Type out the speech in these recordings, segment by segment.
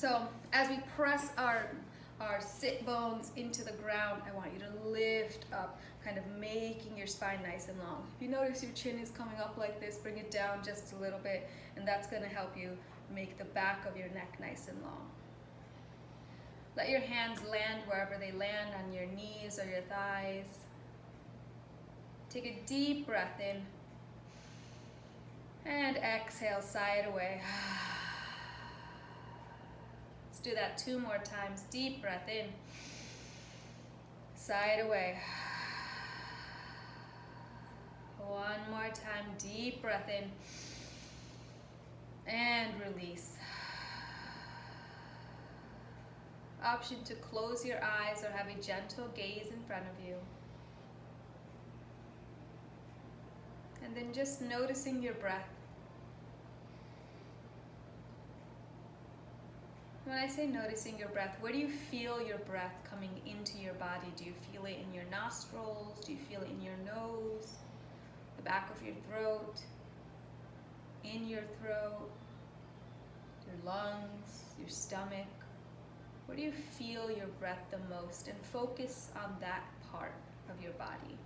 So as we press our sit bones into the ground, I want you to lift up, kind of making your spine nice and long. If you notice your chin is coming up like this, bring it down just a little bit, and that's going to help you make the back of your neck nice and long. Let your hands land wherever they land, on your knees or your thighs. Take a deep breath in, and exhale, sigh it away. Let's do that 2 more times. Deep breath in, sigh it away. 1 more time, deep breath in, and release. Option to close your eyes or have a gentle gaze in front of you. And then just noticing your breath. When I say noticing your breath, where do you feel your breath coming into your body? Do you feel it in your nostrils? Do you feel it in your nose? The back of your throat? In your throat? Your lungs? Your stomach? Where do you feel your breath the most? And focus on that part of your body.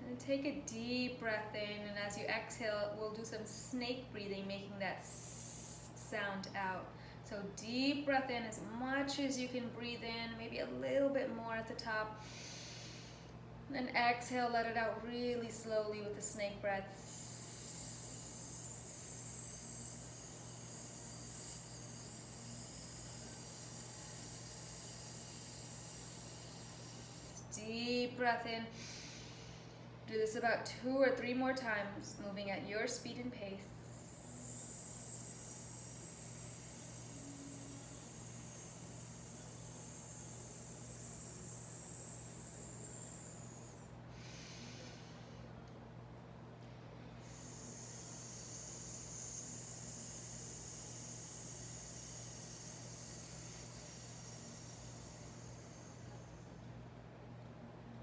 And take a deep breath in, and as you exhale, we'll do some snake breathing, making that sound out. So deep breath in as much as you can breathe in, maybe a little bit more at the top. And exhale, let it out really slowly with the snake breath. Deep breath in. Do this about 2 or 3 more times, moving at your speed and pace.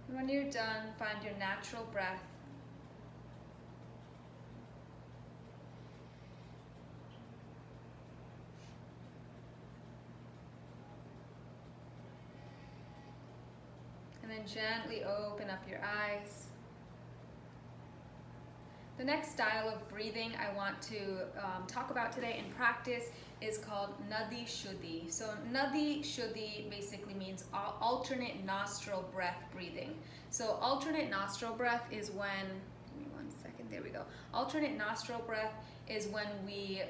When you're done, find your natural breath. And then gently open up your eyes. The next style of breathing I want to talk about today and practice is called Nadi Shuddhi. So Nadi Shuddhi basically means alternate nostril breath breathing. So alternate nostril breath is when, give me 1 second, there we go. Alternate nostril breath is when we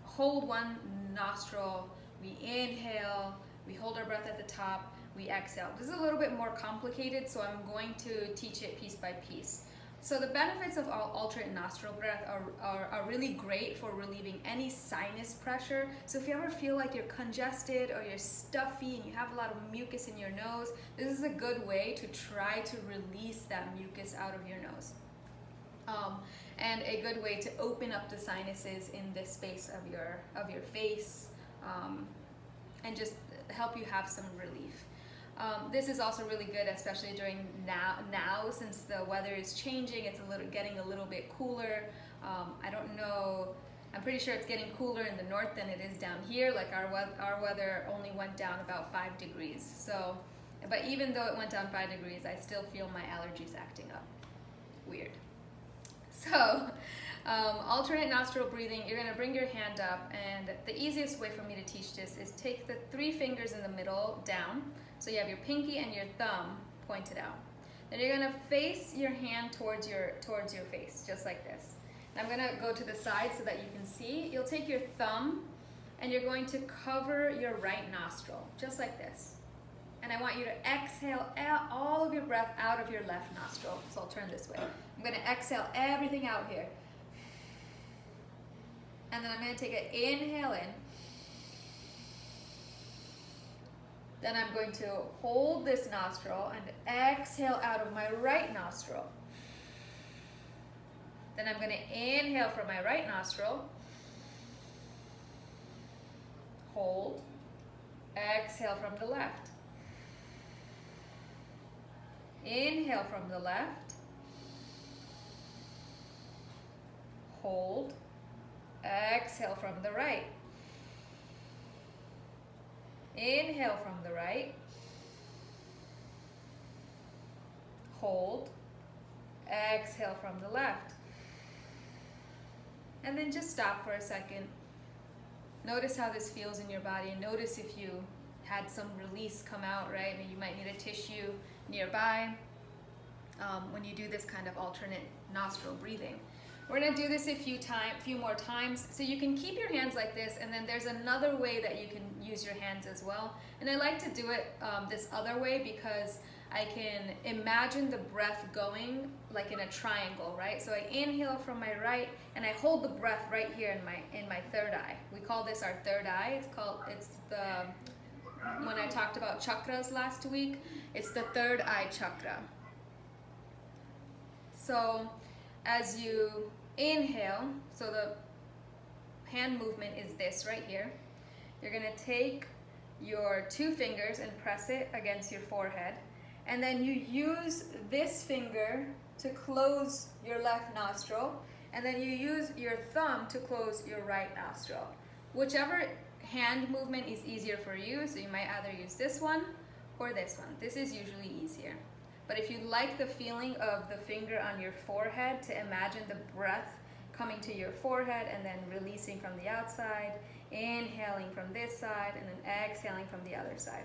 hold one nostril, we inhale, we hold our breath at the top, we exhale. This is a little bit more complicated, so I'm going to teach it piece by piece. So the benefits of alternate nostril breath are really great for relieving any sinus pressure. So if you ever feel like you're congested or you're stuffy and you have a lot of mucus in your nose, this is a good way to try to release that mucus out of your nose. And a good way to open up the sinuses in this space of your face, and just help you have some relief. This is also really good, especially during now since the weather is changing. It's getting a little bit cooler. I don't know. I'm pretty sure it's getting cooler in the north than it is down here. Like our weather only went down about 5 degrees. So, but even though it went down 5 degrees, I still feel my allergies acting up. Weird. So, alternate nostril breathing, you're going to bring your hand up, and the easiest way for me to teach this is take the 3 fingers in the middle down. So you have your pinky and your thumb pointed out. Then you're going to face your hand towards your face, just like this. And I'm going to go to the side so that you can see. You'll take your thumb and you're going to cover your right nostril, just like this. And I want you to exhale all of your breath out of your left nostril. So I'll turn this way. I'm going to exhale everything out here. And then I'm going to take an inhale in. Then I'm going to hold this nostril and exhale out of my right nostril. Then I'm going to inhale from my right nostril. Hold. Exhale from the left. Inhale from the left. Hold. Exhale from the right. Inhale from the right. Hold. Exhale from the left. And then just stop for a second. Notice how this feels in your body, and notice if you had some release come out, right? And you might need a tissue nearby when you do this kind of alternate nostril breathing. We're gonna do this a few more times. So you can keep your hands like this, and then there's another way that you can use your hands as well. And I like to do it this other way because I can imagine the breath going like in a triangle, right? So I inhale from my right, and I hold the breath right here in my third eye. We call this our third eye. When I talked about chakras last week, it's the third eye chakra. So as you inhale, so the hand movement is this right here. You're gonna take your two fingers and press it against your forehead. And then you use this finger to close your left nostril, and then you use your thumb to close your right nostril. Whichever hand movement is easier for you, so you might either use this one or this one. This is usually easier. But if you like the feeling of the finger on your forehead, to imagine the breath coming to your forehead and then releasing from the outside, inhaling from this side, and then exhaling from the other side.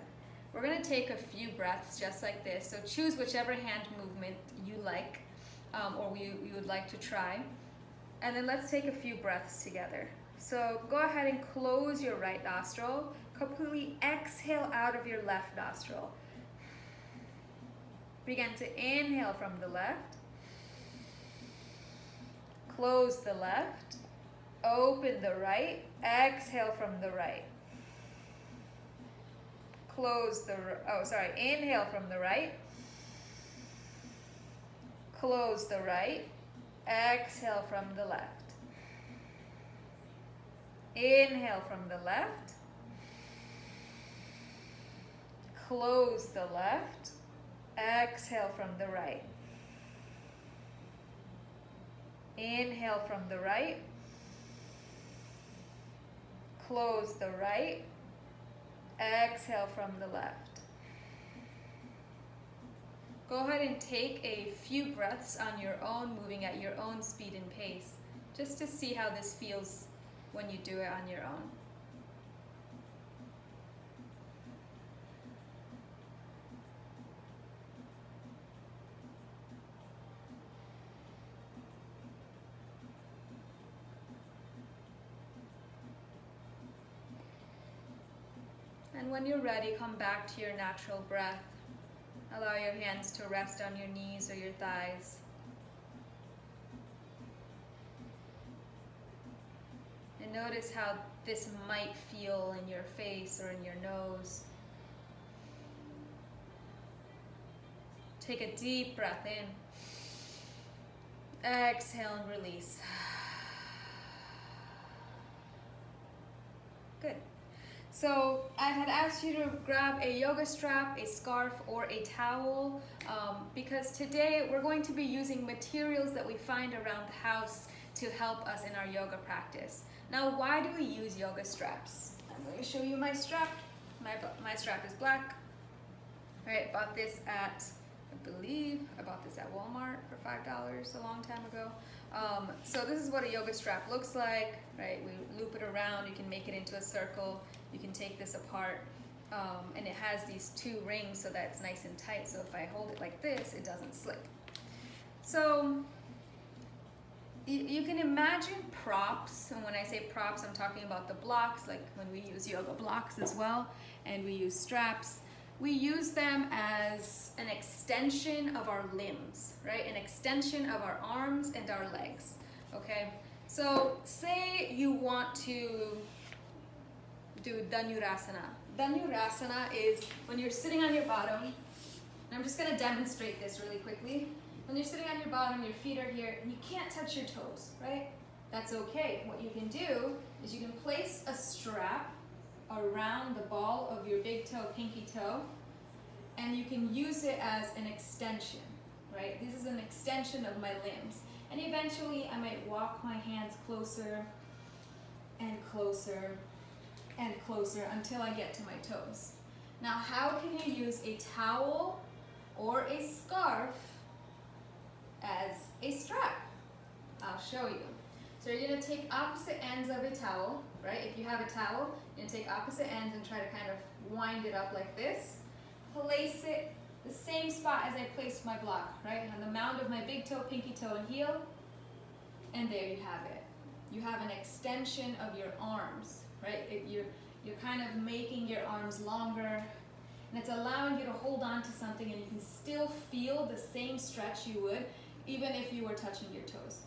We're gonna take a few breaths just like this. So choose whichever hand movement you like or you would like to try. And then let's take a few breaths together. So go ahead and close your right nostril. Completely exhale out of your left nostril. Begin to inhale from the left. Close the left. Open the right. Exhale from the right. Inhale from the right. Close the right. Exhale from the left. Inhale from the left. Close the left. Exhale from the right. Inhale from the right. Close the right. Exhale from the left. Go ahead and take a few breaths on your own, moving at your own speed and pace, just to see how this feels when you do it on your own. And when you're ready, come back to your natural breath. Allow your hands to rest on your knees or your thighs. And notice how this might feel in your face or in your nose. Take a deep breath in. Exhale and release. Good. So I had asked you to grab a yoga strap, a scarf, or a towel because today we're going to be using materials that we find around the house to help us in our yoga practice. Now, why do we use yoga straps? I'm going to show you my strap. My strap is black. All right, bought this at, I bought this at Walmart for $5 a long time ago. So this is what a yoga strap looks like, right? We loop it around, you can make it into a circle. You can take this apart, and it has these two rings so that it's nice and tight. So if I hold it like this, it doesn't slip. So you can imagine props, and when I say props, I'm talking about the blocks, like when we use yoga blocks as well, and we use straps. We use them as an extension of our limbs, right? An extension of our arms and our legs, okay? So say you want to do Dhanurasana. Dhanurasana is when you're sitting on your bottom, and I'm just going to demonstrate this really quickly. When you're sitting on your bottom, your feet are here, and you can't touch your toes, right? That's okay. What you can do is you can place a strap around the ball of your big toe, pinky toe, and you can use it as an extension, right? This is an extension of my limbs. And eventually I might walk my hands closer and closer and closer until I get to my toes. Now, how can you use a towel or a scarf as a strap? I'll show you. So you're gonna take opposite ends of a towel, right? If you have a towel, you're gonna take opposite ends and try to kind of wind it up like this. Place it the same spot as I placed my block, right? On the mound of my big toe, pinky toe, and heel. And there you have it. You have an extension of your arms, right? You're kind of making your arms longer, and it's allowing you to hold on to something, and you can still feel the same stretch you would even if you were touching your toes.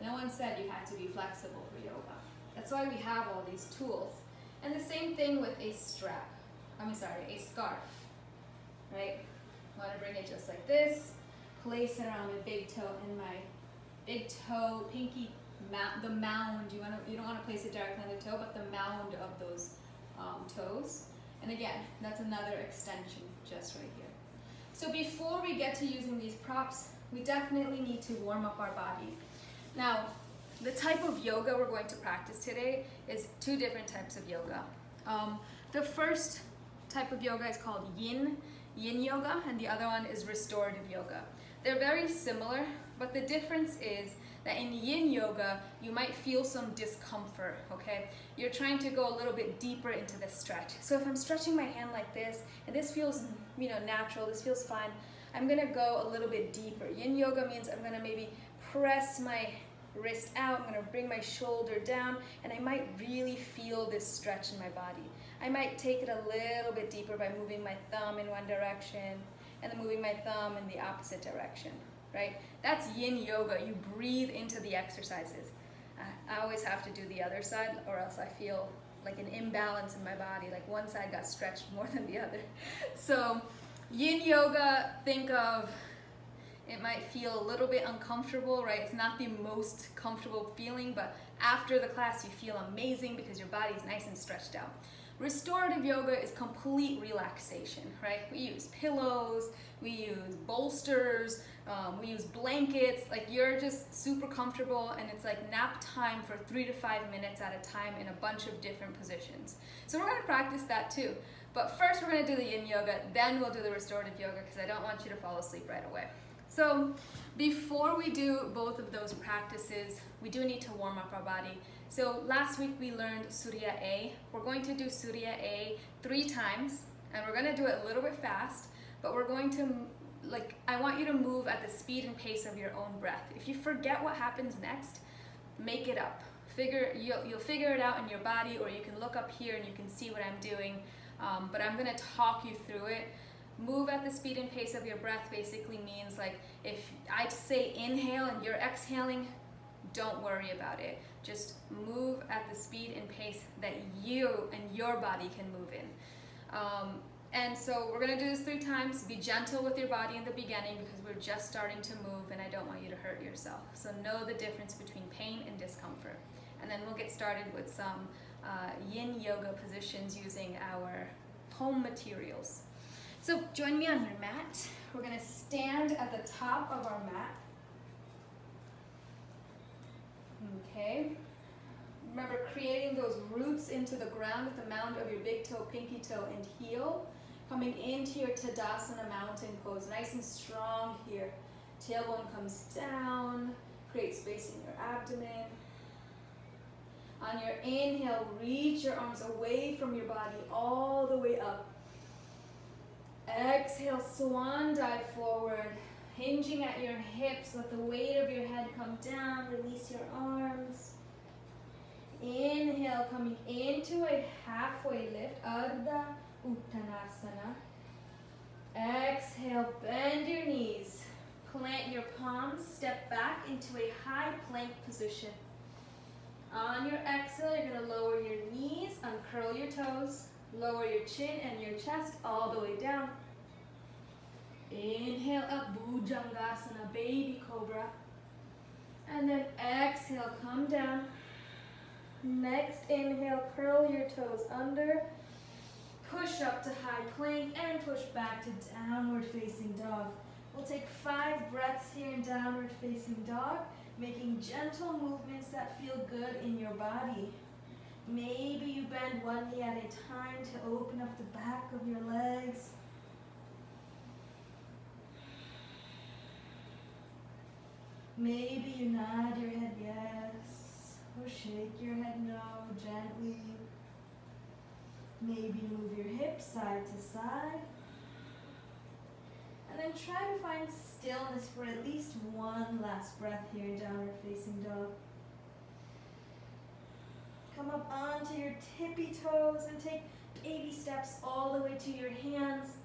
No one said you had to be flexible for yoga. That's why we have all these tools. And the same thing with a strap. A scarf, right? I want to bring it just like this, place it around my big toe and my big toe, pinky, the mound. You don't want to place it directly on the toe, but the mound of those toes. And again, that's another extension just right here. So before we get to using these props, we definitely need to warm up our body. Now, the type of yoga we're going to practice today is two different types of yoga. The first type of yoga is called yin yoga, and the other one is restorative yoga. They're very similar, but the difference is that in yin yoga, you might feel some discomfort, okay? You're trying to go a little bit deeper into the stretch. So if I'm stretching my hand like this, and this feels, natural, this feels fine, I'm gonna go a little bit deeper. Yin yoga means I'm gonna maybe press my wrist out, I'm gonna bring my shoulder down, and I might really feel this stretch in my body. I might take it a little bit deeper by moving my thumb in one direction, and then moving my thumb in the opposite direction, right? That's yin yoga. You breathe into the exercises. I always have to do the other side, or else I feel like an imbalance in my body, like one side got stretched more than the other. So yin yoga, think of, it might feel a little bit uncomfortable, right? It's not the most comfortable feeling, but after the class you feel amazing because your body's nice and stretched out. Restorative yoga is complete relaxation, right? We use pillows, we use bolsters, we use blankets, like you're just super comfortable, and it's like nap time for 3 to 5 minutes at a time in a bunch of different positions. So we're gonna practice that too. But first we're gonna do the yin yoga, then we'll do the restorative yoga because I don't want you to fall asleep right away. So before we do both of those practices, we do need to warm up our body. So last week we learned Surya A. We're going to do Surya A 3 times, and we're gonna do it a little bit fast, but we're going to, I want you to move at the speed and pace of your own breath. If you forget what happens next, make it up. You'll figure it out in your body, or you can look up here and you can see what I'm doing, but I'm gonna talk you through it. Move at the speed and pace of your breath basically means, like, if I say inhale and you're exhaling, don't worry about it. Just move at the speed and pace that you and your body can move in. And so we're gonna do this 3 times. Be gentle with your body in the beginning because we're just starting to move and I don't want you to hurt yourself. So know the difference between pain and discomfort. And then we'll get started with some yin yoga positions using our home materials. So join me on your mat. We're gonna stand at the top of our mat. Okay. Remember creating those roots into the ground with the mound of your big toe, pinky toe, and heel. Coming into your Tadasana mountain pose, nice and strong here. Tailbone comes down, create space in your abdomen. On your inhale, reach your arms away from your body all the way up. Exhale, swan dive forward, hinging at your hips, let the weight of your head come down, release your arms. Inhale, coming into a halfway lift, Ardha Uttanasana. Exhale, bend your knees, plant your palms, step back into a high plank position. On your exhale, you're gonna lower your knees, uncurl your toes, Lower your chin and your chest all the way down. Inhale up, Bhujangasana, baby cobra. And then exhale, come down. Next inhale, curl your toes under. Push up to high plank and push back to downward facing dog. We'll take 5 breaths here in downward facing dog, making gentle movements that feel good in your body. Maybe you bend one knee at a time to open up the back of your legs. Maybe you nod your head yes, or shake your head no gently. Maybe move your hips side to side. And then try to find stillness for at least one last breath here in downward facing dog. Come up onto your tippy toes and take baby steps all the way to your hands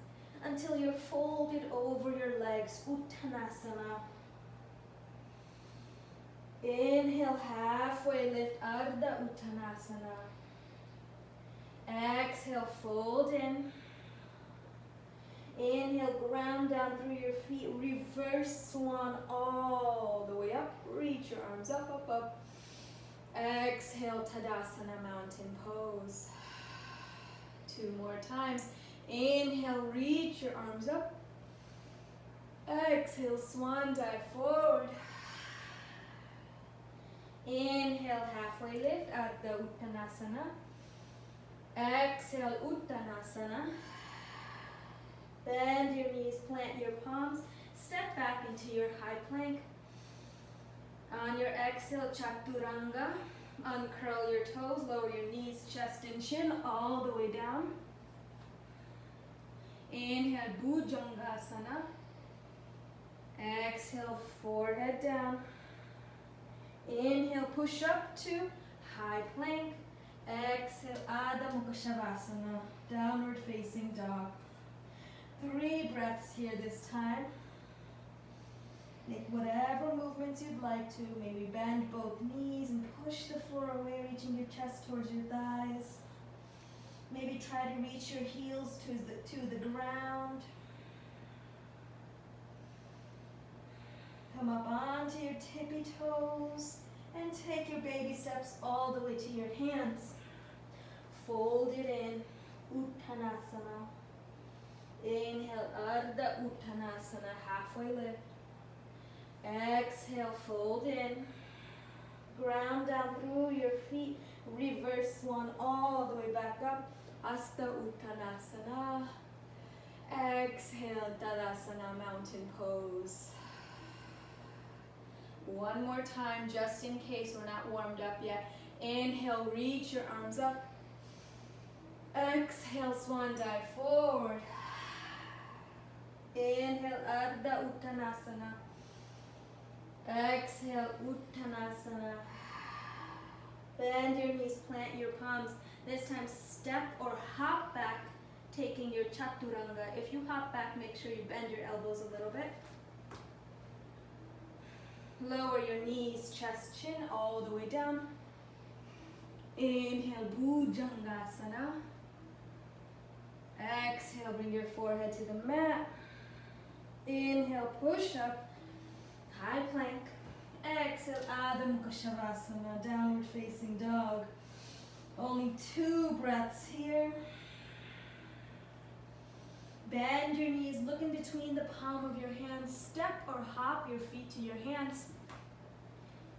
until you're folded over your legs, Uttanasana. Inhale, halfway lift, Ardha Uttanasana. Exhale, fold in. Inhale, ground down through your feet, reverse swan all the way up. Reach your arms up, up, up. Exhale, Tadasana, mountain pose. 2 more times. Inhale, reach your arms up. Exhale, swan dive forward. Inhale, halfway lift, Ardha Uttanasana. Exhale, Uttanasana. Bend your knees, plant your palms, step back into your high plank. On your exhale, Chaturanga. Uncurl your toes, lower your knees, chest and chin all the way down. Inhale, Bhujangasana. Exhale, forehead down. Inhale, push up to high plank. Exhale, Adho Mukha Shavasana, downward facing dog. 3 breaths here this time. Make whatever movements you'd like to. Maybe bend both knees and push the floor away, reaching your chest towards your thighs. Maybe try to reach your heels to the ground. Come up onto your tippy toes and take your baby steps all the way to your hands. Fold it in, Uttanasana. Inhale, Ardha Uttanasana, halfway lift. Exhale, fold in. Ground down through your feet. Reverse swan all the way back up. Hasta Uttanasana. Exhale, Tadasana, mountain pose. One more time, just in case we're not warmed up yet. Inhale, reach your arms up. Exhale, swan dive forward. Inhale, Ardha Uttanasana. Exhale, Uttanasana. Bend your knees, plant your palms. This time, step or hop back, taking your Chaturanga. If you hop back, make sure you bend your elbows a little bit. Lower your knees, chest, chin, all the way down. Inhale, Bhujangasana. Exhale, bring your forehead to the mat. Inhale, push up, high plank. Exhale, Adho Mukha Shavasana, downward facing dog. Only 2 breaths here. Bend your knees, look in between the palm of your hands. Step or hop your feet to your hands.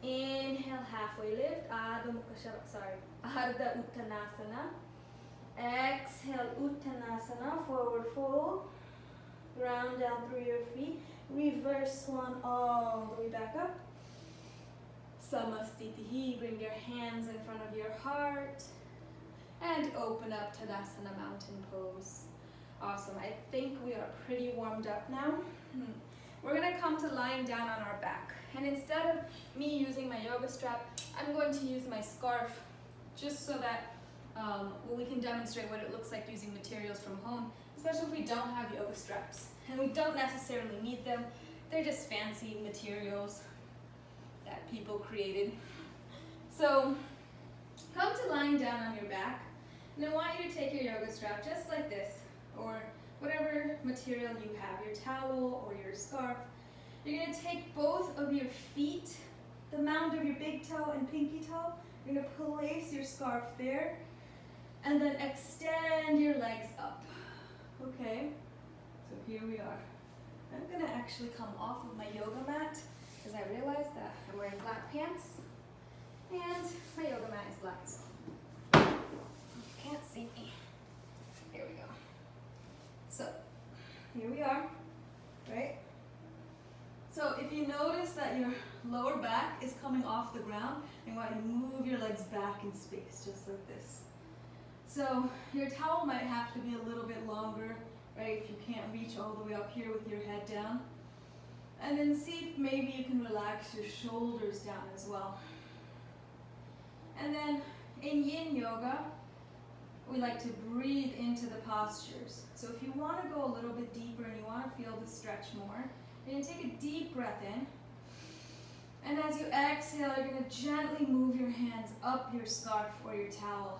Inhale, halfway lift, Adho Mukha Shavasana, Ardha Uttanasana. Exhale, Uttanasana, forward fold. Ground down through your feet. Reverse swan all the way back up. Samastitihi, bring your hands in front of your heart. And open up Tadasana, mountain pose. Awesome, I think we are pretty warmed up now. We're gonna come to lying down on our back. And instead of me using my yoga strap, I'm going to use my scarf just so that we can demonstrate what it looks like using materials from home, especially if we don't have yoga straps. And we don't necessarily need them. They're just fancy materials that people created. So come to lying down on your back And I want you to take your yoga strap just like this, or whatever material you have, your towel or your scarf. You're going to take both of your feet, the mound of your big toe and pinky toe. You're going to place your scarf there, and then extend your legs up. Okay, so here we are. I'm going to actually come off of my yoga mat, because I realized that I'm wearing black pants, and my yoga mat is black, so you can't see me. Here we go. So, here we are, right? So if you notice that your lower back is coming off the ground, I want you to move your legs back in space, just like this. So your towel might have to be a little bit longer, right, if you can't reach all the way up here with your head down. And then see if maybe you can relax your shoulders down as well. And then in yin yoga, we like to breathe into the postures. So if you want to go a little bit deeper and you want to feel the stretch more, you're going to take a deep breath in. And as you exhale, you're going to gently move your hands up your scarf or your towel.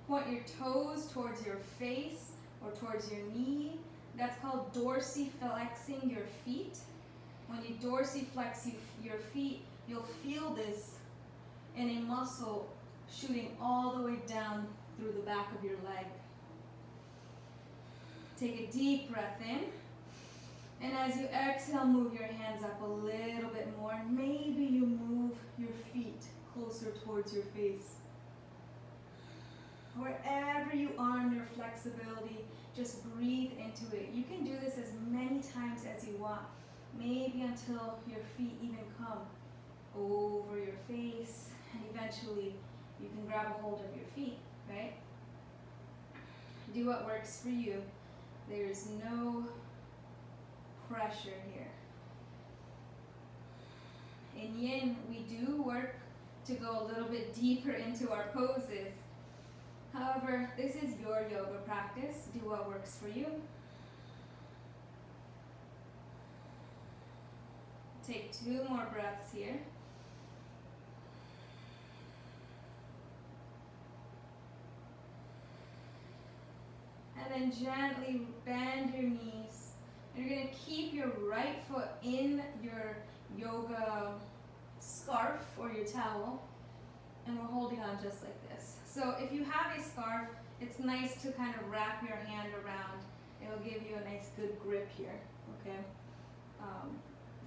Point your toes towards your face or towards your knee. That's called dorsiflexing your feet. When you dorsiflex your feet, you'll feel this in a muscle shooting all the way down through the back of your leg. Take a deep breath in. And as you exhale, move your hands up a little bit more. Maybe you move your feet closer towards your face. Wherever you are in your flexibility, just breathe into it. You can do this as many times as you want, maybe until your feet even come over your face, and eventually you can grab a hold of your feet, right? Do what works for you. There's no pressure here. In yin, we do work to go a little bit deeper into our poses. However, this is your yoga practice. Do what works for you. Take 2 more breaths here. And then gently bend your knees. And you're going to keep your right foot in your yoga scarf or your towel. And we're holding on just like this. So if you have a scarf, it's nice to kind of wrap your hand around. It'll give you a nice good grip here, okay?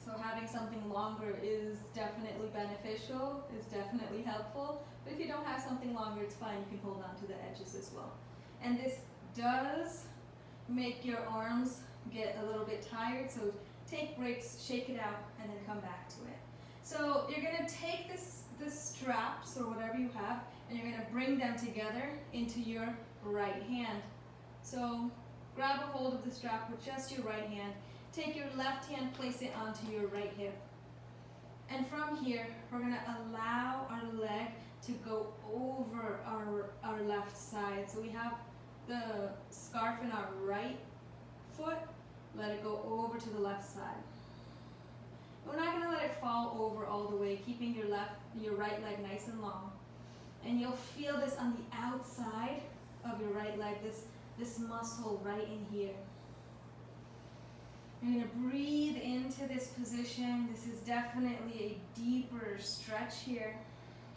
So having something longer is definitely beneficial, is definitely helpful. But if you don't have something longer, it's fine. You can hold on to the edges as well. And this does make your arms get a little bit tired, so take breaks, shake it out, and then come back to it. So you're going to take the straps or whatever you have, and you're going to bring them together into your right hand. So grab a hold of the strap with just your right hand. Take your left hand, place it onto your right hip. And from here, we're going to allow our leg to go over our left side. So we have the scarf in our right foot. Let it go over to the left side. We're not going to let it fall over all the way, keeping your right leg nice and long. And you'll feel this on the outside of your right leg, this muscle right in here. You're going to breathe into this position. This is definitely a deeper stretch here.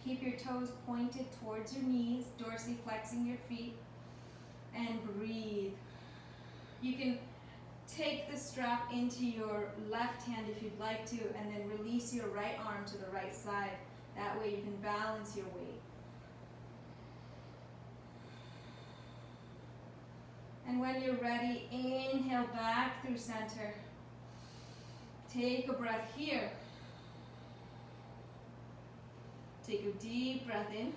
Keep your toes pointed towards your knees, dorsiflexing your feet, and breathe. You can take the strap into your left hand if you'd like to, and then release your right arm to the right side. That way you can balance your weight. And when you're ready, inhale back through center. Take a breath here. Take a deep breath in.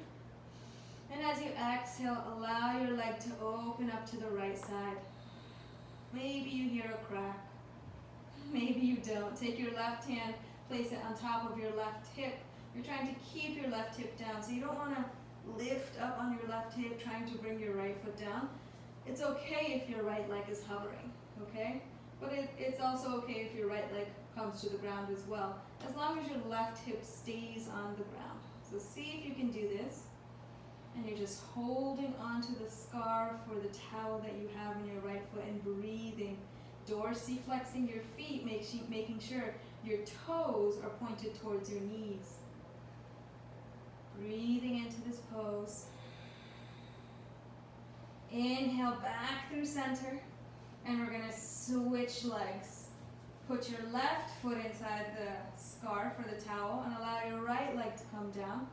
And as you exhale, allow your leg to open up to the right side. Maybe you hear a crack. Maybe you don't. Take your left hand, place it on top of your left hip. You're trying to keep your left hip down, so you don't want to lift up on your left hip, trying to bring your right foot down. It's okay if your right leg is hovering, okay? But it's also okay if your right leg comes to the ground as well, as long as your left hip stays on the ground. So see if you can do this. And you're just holding onto the scarf or the towel that you have on your right foot and breathing. Dorsiflexing your feet, making sure your toes are pointed towards your knees. Breathing into this pose. Inhale back through center. And we're going to switch legs. Put your left foot inside the scarf or the towel and allow your right leg to come down.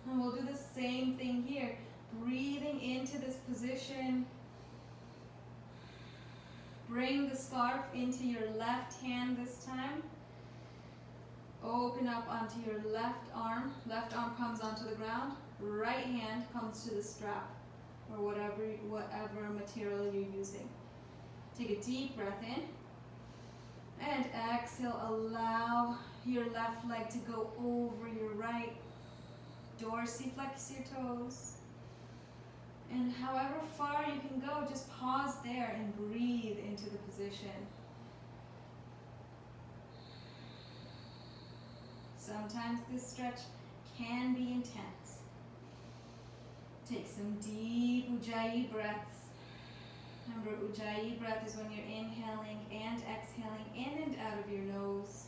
And we'll do the same thing here. Breathing into this position. Bring the scarf into your left hand this time. Open up onto your left arm. Left arm comes onto the ground. Right hand comes to the strap or whatever material you're using. Take a deep breath in. And exhale, allow your left leg to go over your right. Dorsiflex your toes. And however far you can go, just pause there and breathe into the position. Sometimes this stretch can be intense. Take some deep Ujjayi breaths. Remember, Ujjayi breath is when you're inhaling and exhaling in and out of your nose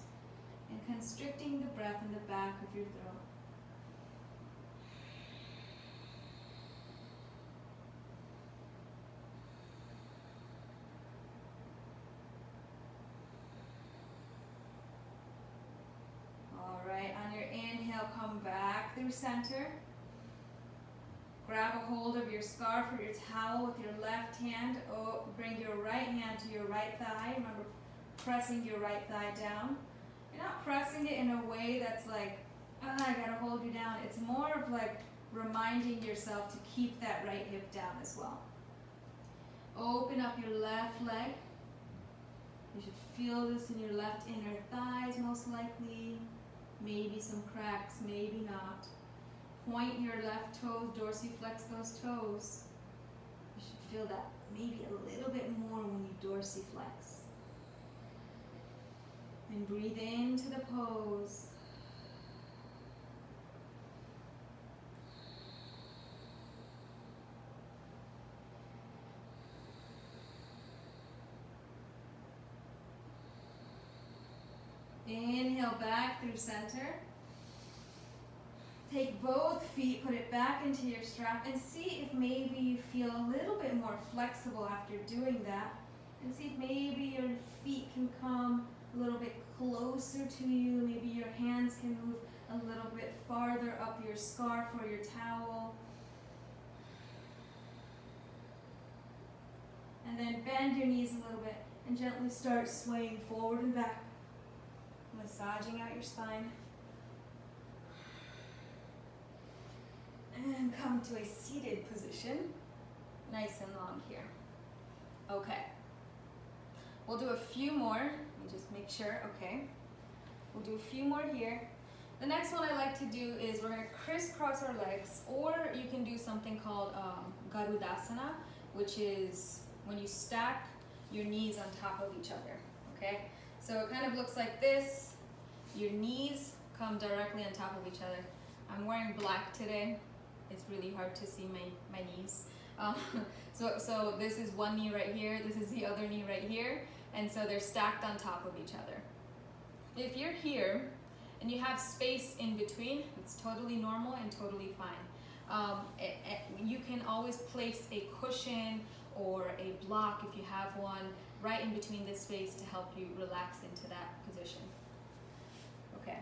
and constricting the breath in the back of your throat. Alright, on your inhale, come back through center. Grab a hold of your scarf or your towel with your left hand. Bring your right hand to your right thigh. Remember, pressing your right thigh down. You're not pressing it in a way that's like, oh, I gotta hold you down. It's more of like reminding yourself to keep that right hip down as well. Open up your left leg. You should feel this in your left inner thighs most likely. Maybe some cracks, maybe not. Point your left toes, dorsiflex those toes. You should feel that maybe a little bit more when you dorsiflex. And breathe into the pose. Inhale back through center. Take both feet, put it back into your strap, and see if maybe you feel a little bit more flexible after doing that. And see if maybe your feet can come a little bit closer to you. Maybe your hands can move a little bit farther up your scarf or your towel. And then bend your knees a little bit and gently start swaying forward and back, massaging out your spine. And come to a seated position, nice and long here. Okay, we'll do a few more. Let me just make sure, okay. We'll do a few more here. The next one I like to do is we're gonna crisscross our legs, or you can do something called Garudasana, which is when you stack your knees on top of each other, okay? So it kind of looks like this. Your knees come directly on top of each other. I'm wearing black today. It's really hard to see my knees. So this is one knee right here, this is the other knee right here, and so they're stacked on top of each other. If you're here and you have space in between, it's totally normal and totally fine. You can always place a cushion or a block, if you have one, right in between this space to help you relax into that position. Okay,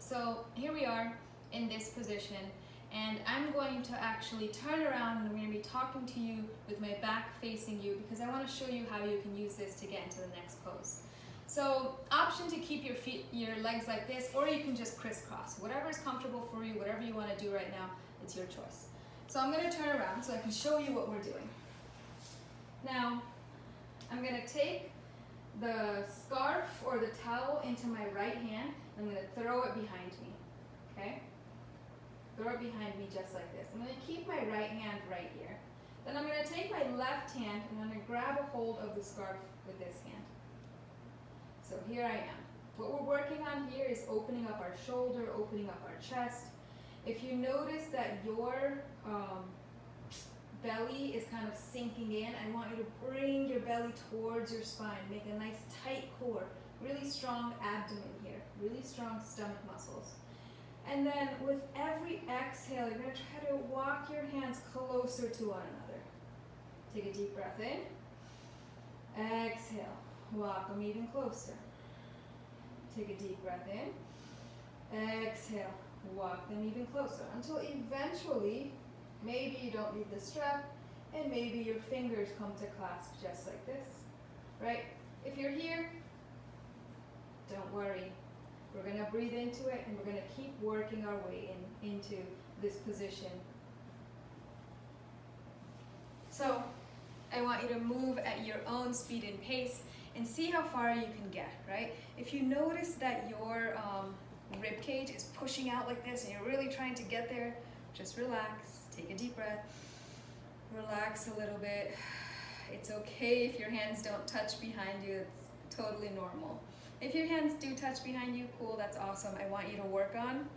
so here we are in this position. And I'm going to actually turn around and I'm going to be talking to you with my back facing you because I want to show you how you can use this to get into the next pose. So option to keep your legs like this, or you can just crisscross. Whatever is comfortable for you, whatever you want to do right now, it's your choice. So I'm going to turn around so I can show you what we're doing. Now, I'm going to take the scarf or the towel into my right hand. I'm going to throw it behind me, okay? Throw it behind me just like this. I'm going to keep my right hand right here. Then I'm going to take my left hand and I'm going to grab a hold of the scarf with this hand. So here I am. What we're working on here is opening up our shoulder, opening up our chest. If you notice that your belly is kind of sinking in, I want you to bring your belly towards your spine. Make a nice tight core, really strong abdomen here, really strong stomach muscles. And then with every exhale, you're going to try to walk your hands closer to one another. Take a deep breath in. Exhale, walk them even closer. Take a deep breath in. Exhale, walk them even closer until eventually, maybe you don't need the strap and maybe your fingers come to clasp just like this, right? If you're here, don't worry. We're going to breathe into it and we're going to keep working our way into this position. So I want you to move at your own speed and pace and see how far you can get, right? If you notice that your rib cage is pushing out like this and you're really trying to get there, just relax, take a deep breath, relax a little bit. It's okay if your hands don't touch behind you, it's totally normal. If your hands do touch behind you, cool, that's awesome. I want you to work on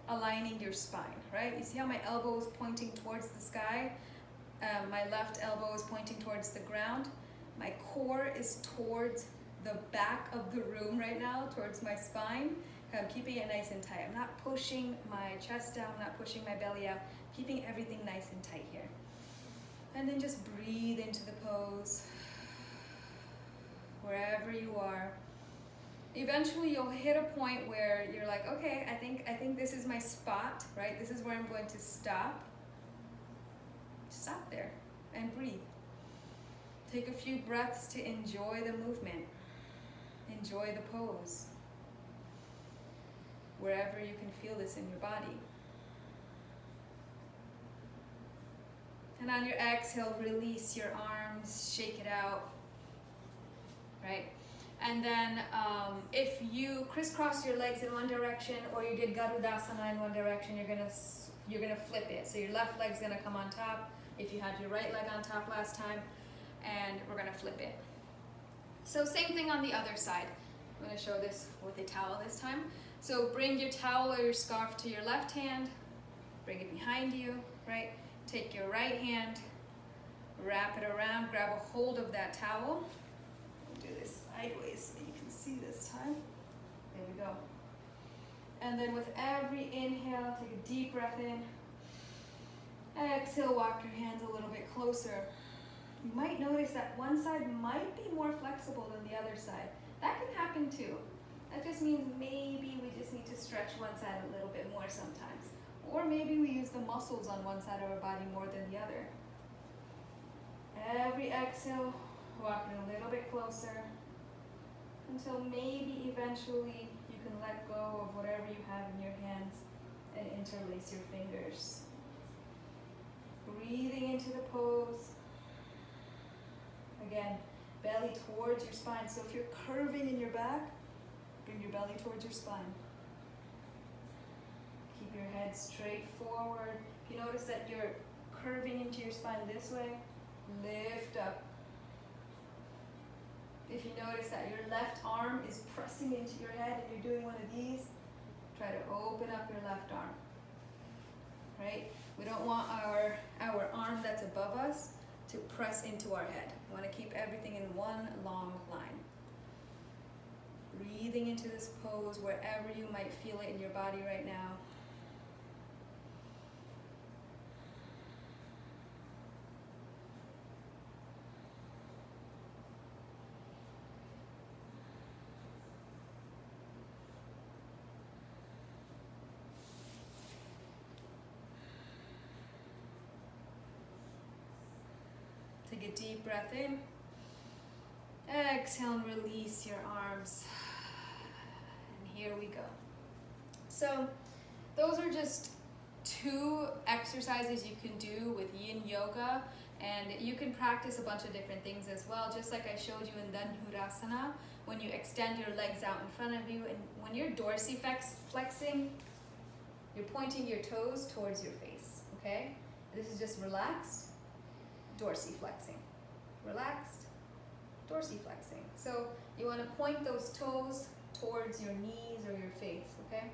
aligning your spine, right? You see how my elbow is pointing towards the sky? My left elbow is pointing towards the ground. My core is towards the back of the room right now, towards my spine. I'm keeping it nice and tight. I'm not pushing my chest down, I'm not pushing my belly out, keeping everything nice and tight here. And then just breathe into the pose, wherever you are. Eventually you'll hit a point where you're like, okay, I think this is my spot, right? This is where I'm going to stop. Stop there and breathe. Take a few breaths to enjoy the movement. Enjoy the pose. Wherever you can feel this in your body. And on your exhale, release your arms, shake it out, right? And then if you crisscross your legs in one direction or you did Garudasana in one direction, you're gonna flip it. So your left leg's gonna come on top if you had your right leg on top last time, and we're gonna flip it. So same thing on the other side. I'm gonna show this with a towel this time. So bring your towel or your scarf to your left hand, bring it behind you, right? Take your right hand, wrap it around, grab a hold of that towel. We'll do this sideways so you can see this time. There we go. And then with every inhale, take a deep breath in. Exhale, walk your hands a little bit closer. You might notice that one side might be more flexible than the other side. That can happen too. That just means maybe we just need to stretch one side a little bit more sometimes. Or maybe we use the muscles on one side of our body more than the other. Every exhale, walking a little bit closer until maybe eventually you can let go of whatever you have in your hands and interlace your fingers. Breathing into the pose. Again, belly towards your spine. So if you're curving in your back, bring your belly towards your spine. Keep your head straight forward. If you notice that you're curving into your spine this way, lift up. If you notice that your left arm is pressing into your head and you're doing one of these, try to open up your left arm. Right? We don't want our arm that's above us to press into our head. We want to keep everything in one long line. Breathing into this pose wherever you might feel it in your body right now. Take a deep breath in. Exhale and release your arms. And here we go. So those are just 2 exercises you can do with yin yoga, and you can practice a bunch of different things as well, just like I showed you in Dhanurasana, when you extend your legs out in front of you, and when you're dorsiflexing, you're pointing your toes towards your face, okay? This is just relaxed dorsiflexing. Relaxed dorsiflexing. So you want to point those toes towards your knees or your face, okay?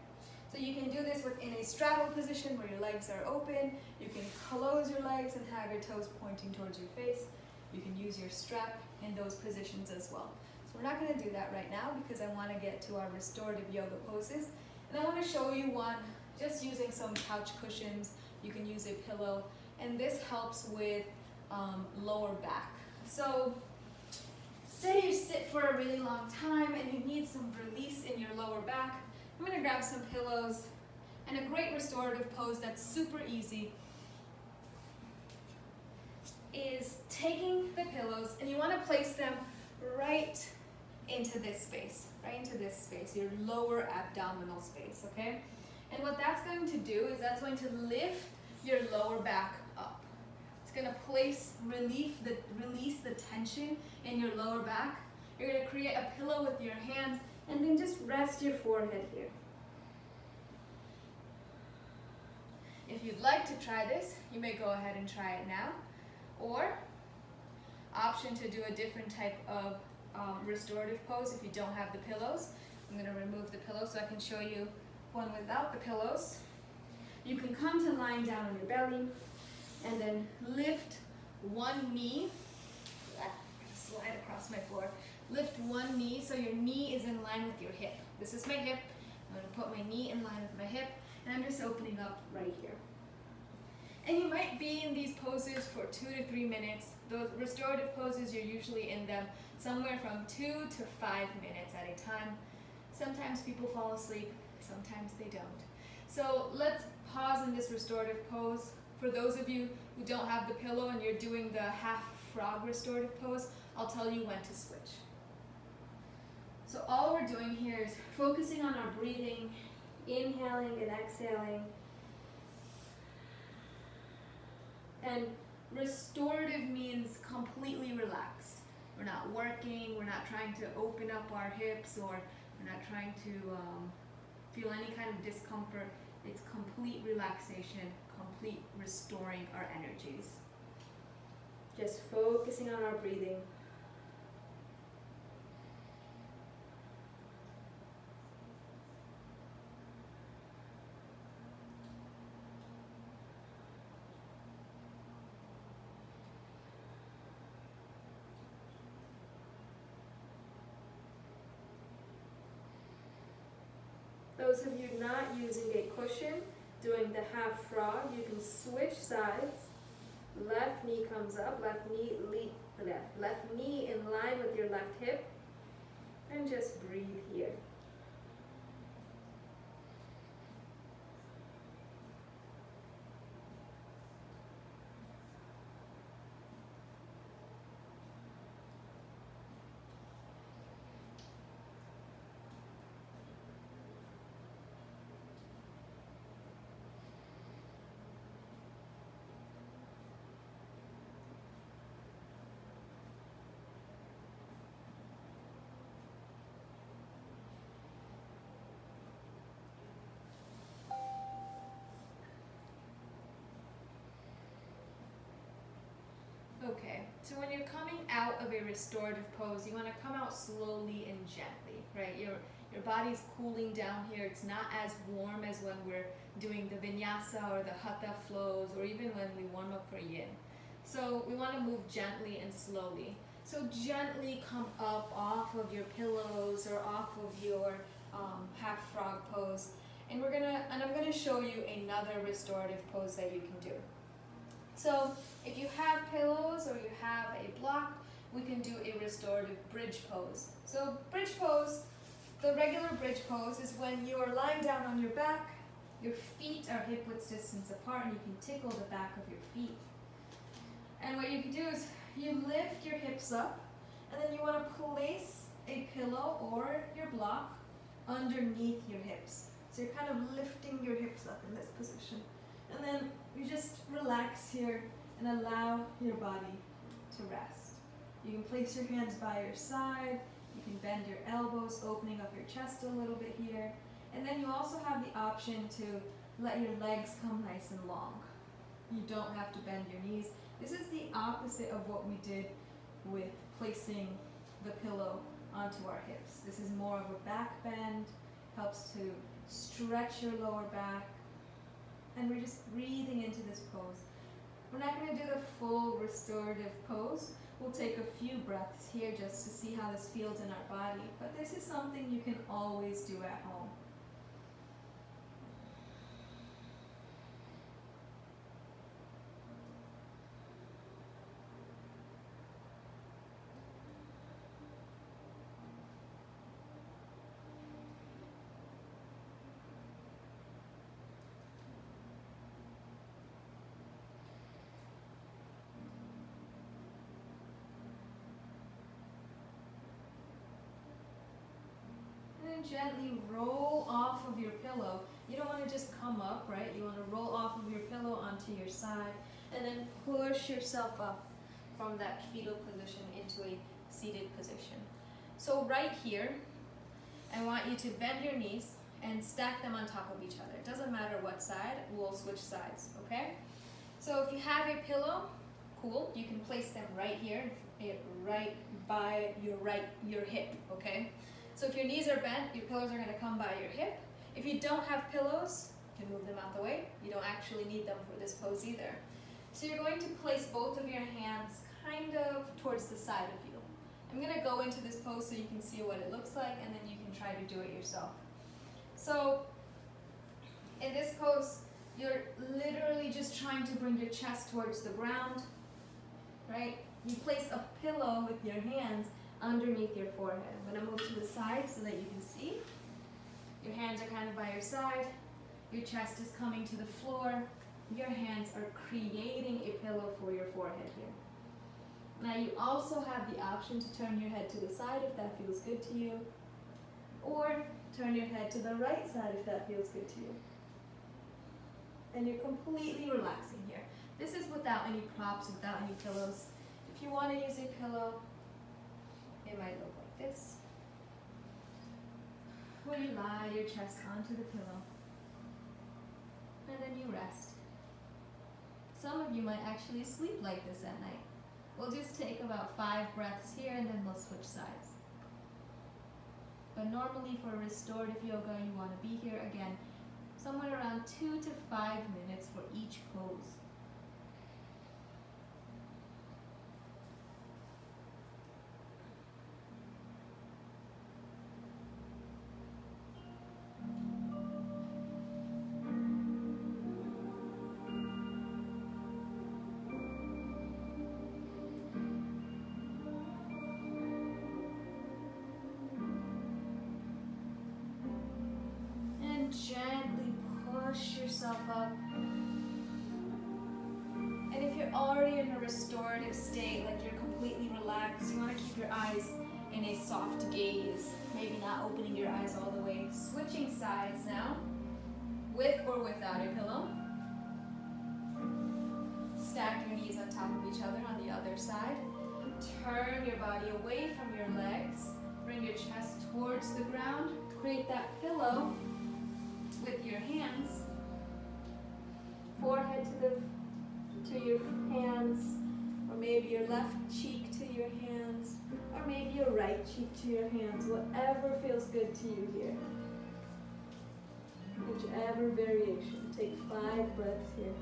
So you can do this in a straddle position where your legs are open. You can close your legs and have your toes pointing towards your face. You can use your strap in those positions as well. So we're not going to do that right now because I want to get to our restorative yoga poses. And I want to show you one just using some couch cushions. You can use a pillow, and this helps with lower back. So say you sit for a really long time and you need some release in your lower back. I'm going to grab some pillows, and a great restorative pose that's super easy is taking the pillows, and you want to place them right into this space, your lower abdominal space, okay? And what that's going to do is that's going to lift your lower back up. It's going to release the tension in your lower back. You're going to create a pillow with your hands, and then just rest your forehead here. If you'd like to try this, you may go ahead and try it now. Or, option to do a different type of restorative pose if you don't have the pillows. I'm going to remove the pillows so I can show you one without the pillows. You can come to lying down on your belly and then lift one knee. Slide across my floor. Lift one knee so your knee is in line with your hip. This is my hip. I'm going to put my knee in line with my hip, and I'm just opening up right here. And you might be in these poses for 2 to 3 minutes. Those restorative poses, you're usually in them somewhere from 2 to 5 minutes at a time. Sometimes people fall asleep, sometimes they don't. So let's pause in this restorative pose. For those of you who don't have the pillow and you're doing the half frog restorative pose, I'll tell you when to switch. So all we're doing here is focusing on our breathing, inhaling and exhaling. And restorative means completely relaxed. We're not working, we're not trying to open up our hips, or we're not trying to feel any kind of discomfort. It's complete relaxation, complete restoring our energies. Just focusing on our breathing. Those of you not using a cushion, doing the half frog, you can switch sides. Left knee comes up, left knee in line with your left hip, and just breathe here. Okay, so when you're coming out of a restorative pose, you want to come out slowly and gently, right? Your body's cooling down here. It's not as warm as when we're doing the vinyasa or the hatha flows, or even when we warm up for yin. So we want to move gently and slowly. So gently come up off of your pillows or off of your half frog pose. And I'm gonna show you another restorative pose that you can do. So if you have pillows or you have a block, we can do a restorative bridge pose. So bridge pose, the regular bridge pose is when you are lying down on your back, your feet are hip width distance apart, and you can tickle the back of your feet. And what you can do is you lift your hips up, and then you want to place a pillow or your block underneath your hips. So you're kind of lifting your hips up in this position. And then you just relax here and allow your body to rest. You can place your hands by your side. You can bend your elbows, opening up your chest a little bit here. And then you also have the option to let your legs come nice and long. You don't have to bend your knees. This is the opposite of what we did with placing the pillow onto our hips. This is more of a back bend, helps to Stretch your lower back. And we're just breathing into this pose. We're not going to do the full restorative pose. We'll take a few breaths here just to see how this feels in our body. But this is something you can always do at home. Gently roll off of your pillow. You don't want to just come up, right? You want to roll off of your pillow onto your side and then push yourself up from that fetal position into a seated position. So right here, I want you to bend your knees and stack them on top of each other. It doesn't matter what side, we'll switch sides, okay? So if you have your pillow, cool, you can place them right here, right by your hip, okay? So if your knees are bent, your pillows are going to come by your hip. If you don't have pillows, you can move them out the way. You don't actually need them for this pose either. So you're going to place both of your hands kind of towards the side of you. I'm going to go into this pose so you can see what it looks like, and then you can try to do it yourself. So in this pose, you're literally just trying to bring your chest towards the ground, right? You place a pillow with your hands underneath your forehead. I'm going to move to the side so that you can see. Your hands are kind of by your side. Your chest is coming to the floor. Your hands are creating a pillow for your forehead here. Now you also have the option to turn your head to the side if that feels good to you, or turn your head to the right side if that feels good to you. And you're completely relaxing here. This is without any props, without any pillows. If you want to use a pillow, it might look like this, where you lie your chest onto the pillow, and then you rest. Some of you might actually sleep like this at night. We'll just take about 5 breaths here, and then we'll switch sides. But normally for restorative yoga, you want to be here again, somewhere around 2 to 5 minutes for each pose. Gently push yourself up. And if you're already in a restorative state, like you're completely relaxed, you want to keep your eyes in a soft gaze, maybe not opening your eyes all the way. Switching sides now, with or without a pillow. Stack your knees on top of each other on the other side. Turn your body away from your legs. Bring your chest towards the ground. Create that pillow with your hands, forehead to your hands, or maybe your left cheek to your hands, or maybe your right cheek to your hands, whatever feels good to you here. Whichever variation. Take 5 breaths here.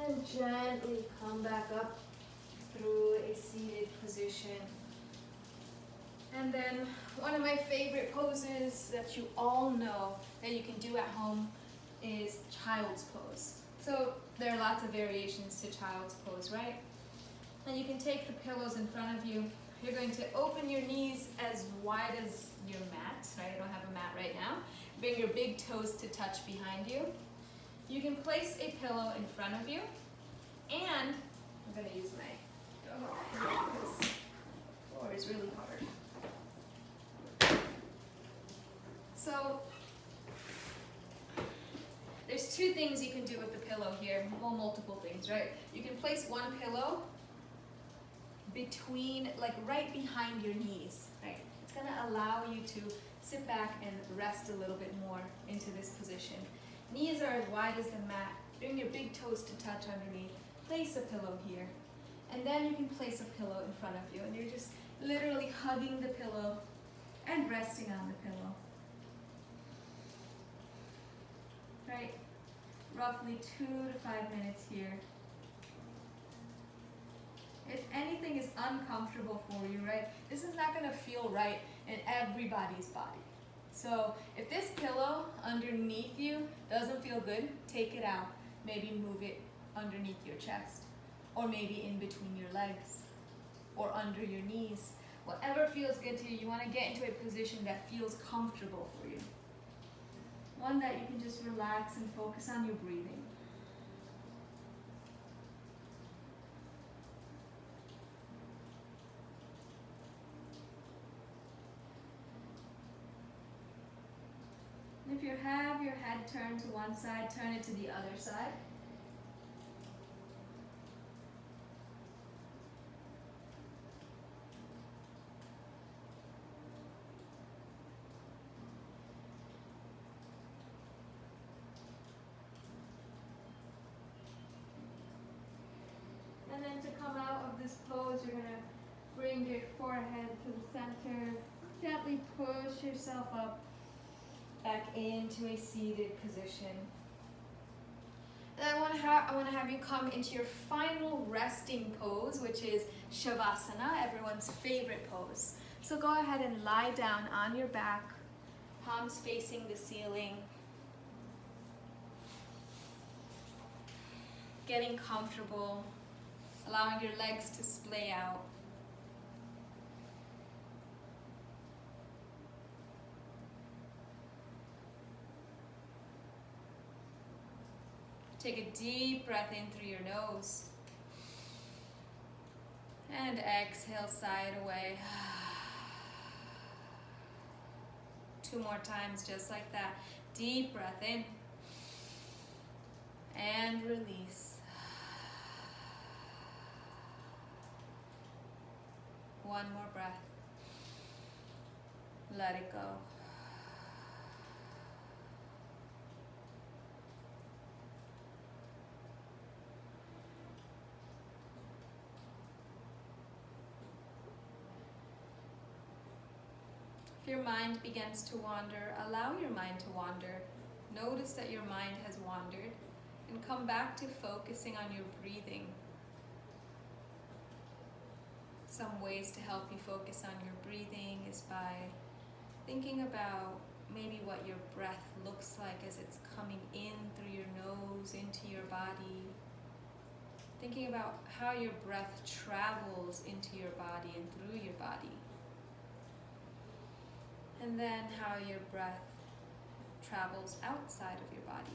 And gently come back up through a seated position. And then one of my favorite poses that you all know that you can do at home is child's pose. So there are lots of variations to child's pose, right? And you can take the pillows in front of you. You're going to open your knees as wide as your mat, right? I don't have a mat right now. Bring your big toes to touch behind you. You can place a pillow in front of you, and I'm going to use my because the floor is really hard. So two things you can do with the pillow here. Well, multiple things, right? You can place one pillow between, like right behind your knees, right? It's gonna allow you to sit back and rest a little bit more into this position. Knees are as wide as the mat. Bring your big toes to touch underneath. Place a pillow here. And then you can place a pillow in front of you, and you're just literally hugging the pillow and resting on the pillow. Right? Roughly 2 to 5 minutes here. If anything is uncomfortable for you, right, this is not going to feel right in everybody's body. So if this pillow underneath you doesn't feel good, take it out. Maybe move it underneath your chest, or maybe in between your legs, or under your knees. Whatever feels good to you, you want to get into a position that feels comfortable for you. One that you can just relax and focus on your breathing. If you have your head turned to one side, turn it to the other side. And then to come out of this pose, you're going to bring your forehead to the center. Gently push yourself up back into a seated position. And I want to have you come into your final resting pose, which is Shavasana, everyone's favorite pose. So go ahead and lie down on your back, palms facing the ceiling. Getting comfortable, allowing your legs to splay out. Take a deep breath in through your nose. And exhale, sigh it away. 2 more times, just like that. Deep breath in. And release. 1 more breath. Let it go. If your mind begins to wander, allow your mind to wander. Notice that your mind has wandered and come back to focusing on your breathing. Some ways to help you focus on your breathing is by thinking about maybe what your breath looks like as it's coming in through your nose into your body. Thinking about how your breath travels into your body and through your body. And then how your breath travels outside of your body.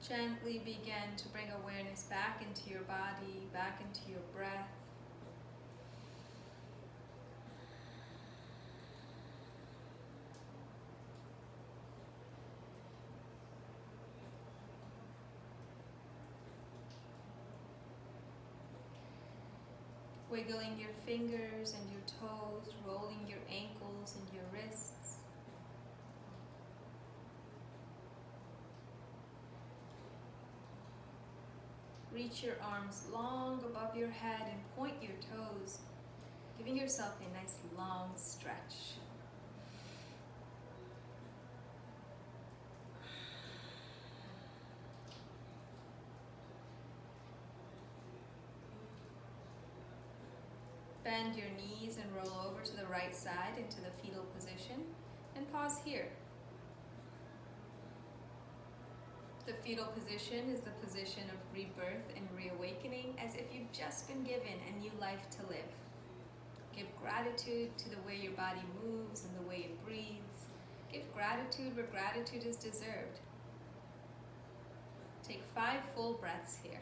Gently begin to bring awareness back into your body, back into your breath. Wiggling your fingers and your toes, rolling your ankles and your wrists. Reach your arms long above your head and point your toes Giving yourself a nice long stretch. Bend your knees and roll over to the right side into the fetal position and pause here. The fetal position is the position of rebirth and reawakening, as if you've just been given a new life to live. Give gratitude to the way your body moves and the way it breathes. Give gratitude where gratitude is deserved. Take 5 full breaths here.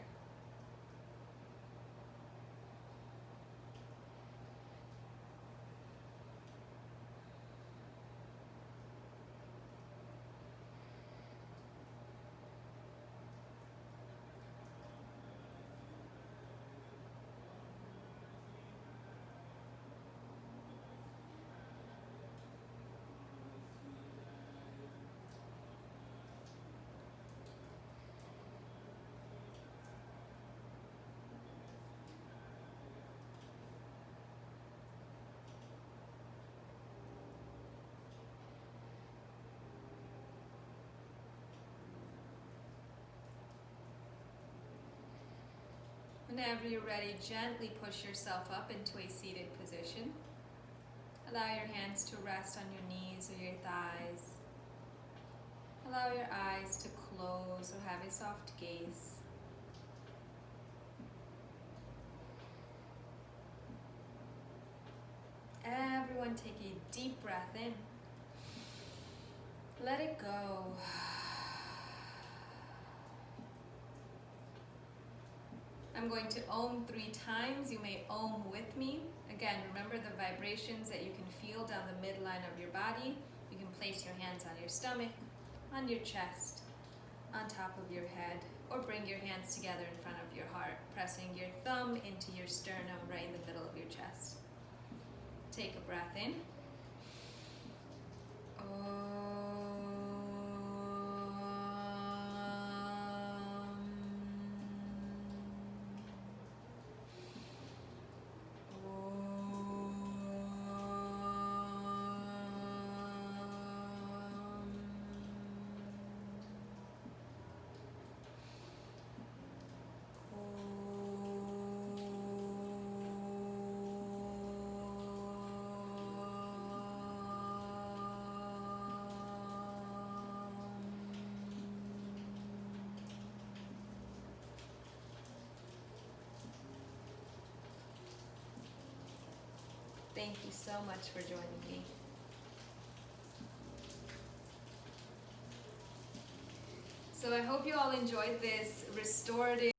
Whenever you're ready, gently push yourself up into a seated position. Allow your hands to rest on your knees or your thighs. Allow your eyes to close or have a soft gaze. Everyone take a deep breath in. Let it go. I'm going to Om 3 times. You may Om with me. Again, remember the vibrations that you can feel down the midline of your body. You can place your hands on your stomach, on your chest, on top of your head, or bring your hands together in front of your heart, pressing your thumb into your sternum right in the middle of your chest. Take a breath in. Thank you so much for joining me. So I hope you all enjoyed this restorative